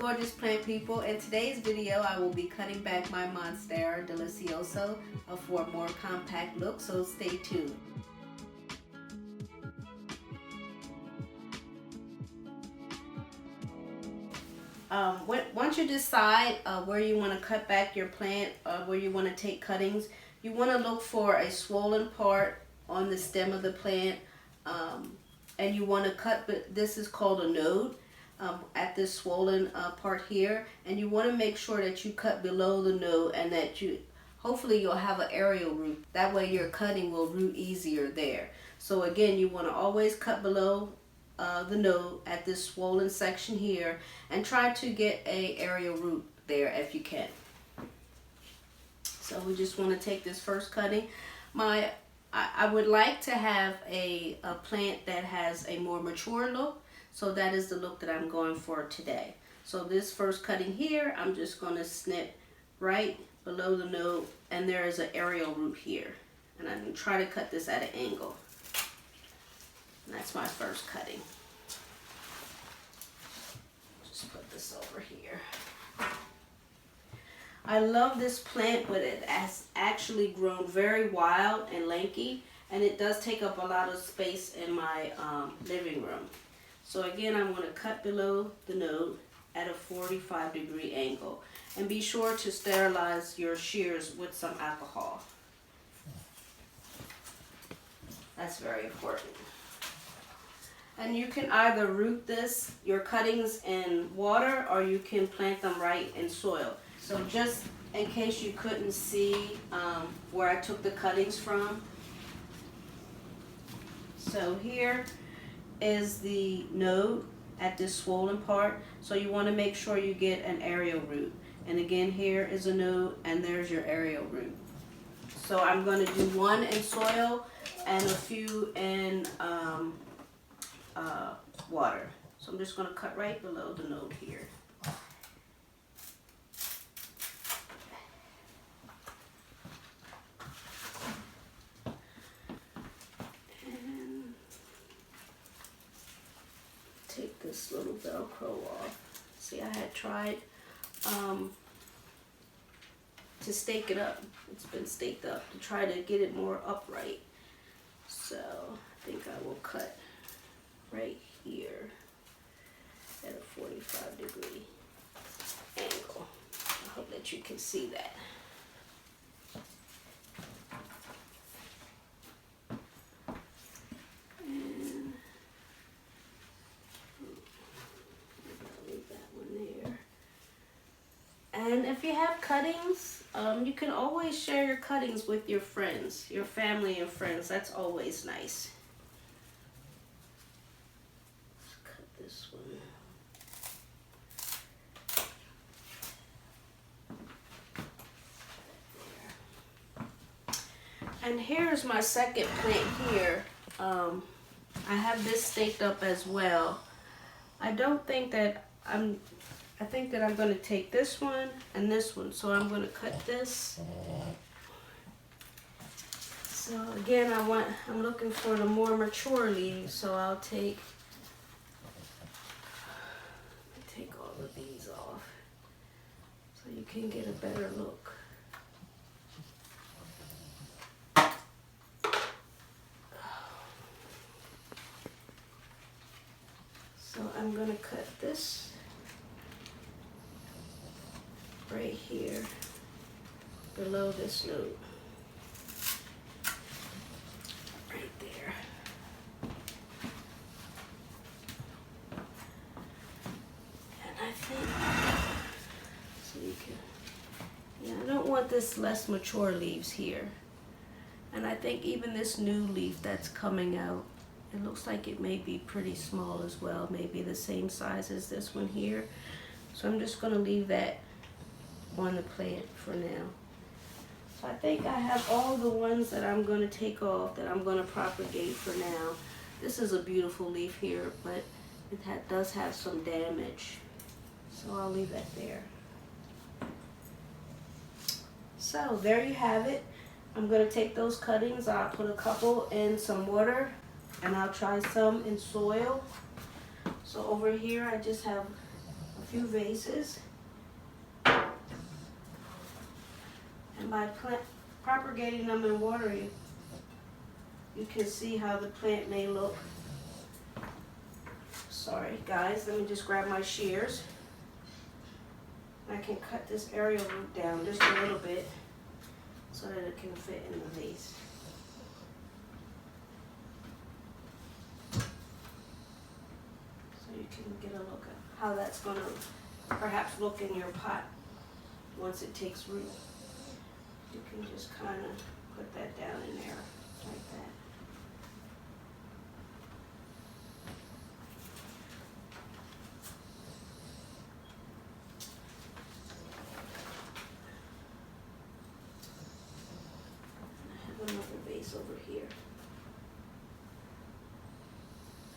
gorgeous plant people. In today's video I will be cutting back my Monstera Deliciosa for a more compact look, so stay tuned. Once you decide where you want to cut back your plant, where you want to take cuttings, you want to look for a swollen part on the stem of the plant, and you want to cut, but this is called a node, at this swollen part here, and you want to make sure that you cut below the node and that hopefully you'll have an aerial root. That way your cutting will root easier there. So again, you want to always cut below the node at this swollen section here and try to get a aerial root there if you can. So we just want to take this first cutting. I would like to have a plant that has a more mature look, so that is the look that I'm going for today. So this first cutting here, I'm just going to snip right below the node, and there is an aerial root here, and I'm going to try to cut this at an angle. And that's my first cutting. Just put this over here. I love this plant, but it has actually grown very wild and lanky, and it does take up a lot of space in my living room. So again, I'm going to cut below the node at a 45-degree angle, and be sure to sterilize your shears with some alcohol. That's very important. And you can either root your cuttings in water, or you can plant them right in soil. So just in case you couldn't see where I took the cuttings from, so here is the node at this swollen part. So you want to make sure you get an aerial root. And again, here is a node, and there's your aerial root. So I'm going to do one in soil and a few in water. So I'm just going to cut right below the node here. And take this little Velcro off. See, I had tried to stake it up. It's been staked up to try to get it more upright. So I think I will cut right here at a 45-degree angle. I hope that you can see that. And I'll leave that one there. And if you have cuttings, you can always share your cuttings with your friends, your family and friends. That's always nice. This one. And here's my second plant here. I have this staked up as well. I think that I'm going to take this one and this one. So I'm going to cut this. So again, I'm looking for the more mature leaves, so I'll take all of these off so you can get a better look. So I'm going to cut this right here below this node. Right there. So you can, I don't want this less mature leaves here. And I think even this new leaf that's coming out, it looks like it may be pretty small as well, maybe the same size as this one here. So I'm just going to leave that on the plant for now. So I think I have all the ones that I'm going to take off that I'm going to propagate for now. This is a beautiful leaf here, but it does have some damage. So I'll leave that there. So there you have it. I'm going to take those cuttings. I'll put a couple in some water, and I'll try some in soil. So over here I just have a few vases. And by propagating them in water, you can see how the plant may look. Sorry guys, let me just grab my shears. I can cut this aerial root down just a little bit so that it can fit in the vase. So you can get a look at how that's going to perhaps look in your pot once it takes root. You can just kind of put that down in there like that. Another vase over here.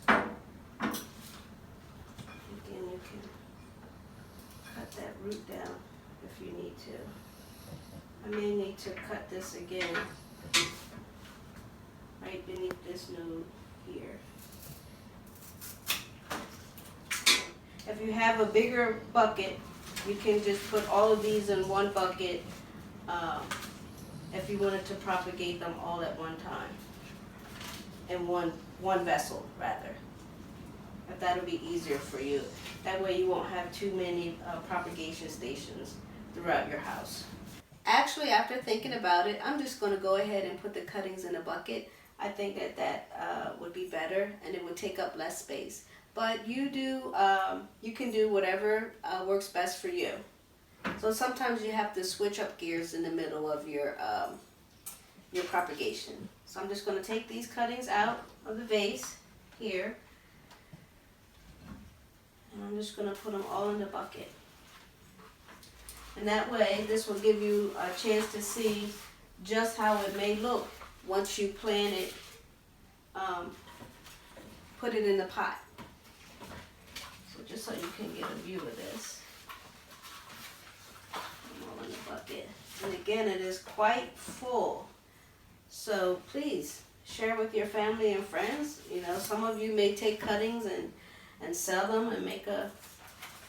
Again, you can cut that root down if you need to. I may need to cut this again right beneath this node here. If you have a bigger bucket, you can just put all of these in one bucket. If you wanted to propagate them all at one time, in one vessel rather, if that'll be easier for you. That way you won't have too many propagation stations throughout your house. Actually, after thinking about it, I'm just going to go ahead and put the cuttings in a bucket. I think that would be better and it would take up less space. But you can do whatever works best for you. So sometimes you have to switch up gears in the middle of your propagation. So I'm just going to take these cuttings out of the vase here. And I'm just going to put them all in the bucket. And that way, this will give you a chance to see just how it may look once you plant it, put it in the pot. So just so you can get a view of this. In the bucket. And again, it is quite full. So please share with your family and friends. You know, some of you may take cuttings and sell them and make a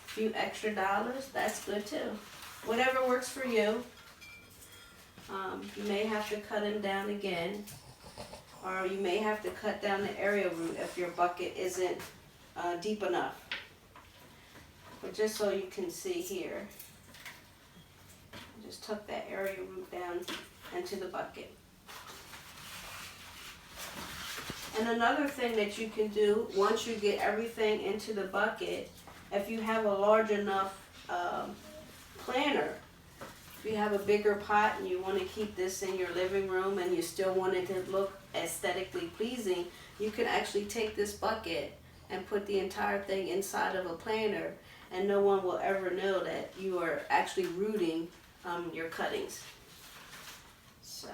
few extra dollars. That's good too. Whatever works for you. You may have to cut them down again, or you may have to cut down the aerial root if your bucket isn't deep enough. But just so you can see here, just tuck that aerial root down into the bucket. And another thing that you can do once you get everything into the bucket, if you have a large enough planter, if you have a bigger pot and you want to keep this in your living room and you still want it to look aesthetically pleasing, you can actually take this bucket and put the entire thing inside of a planter, and no one will ever know that you are actually rooting your cuttings. So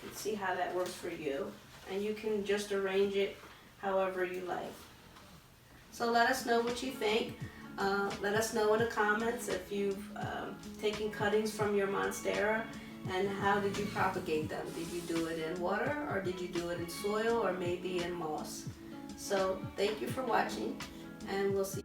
you can see how that works for you, and you can just arrange it however you like. So let us know what you think. Let us know in the comments if you've taken cuttings from your Monstera, and how did you propagate them? Did you do it in water, or did you do it in soil, or maybe in moss? So thank you for watching, and we'll see you.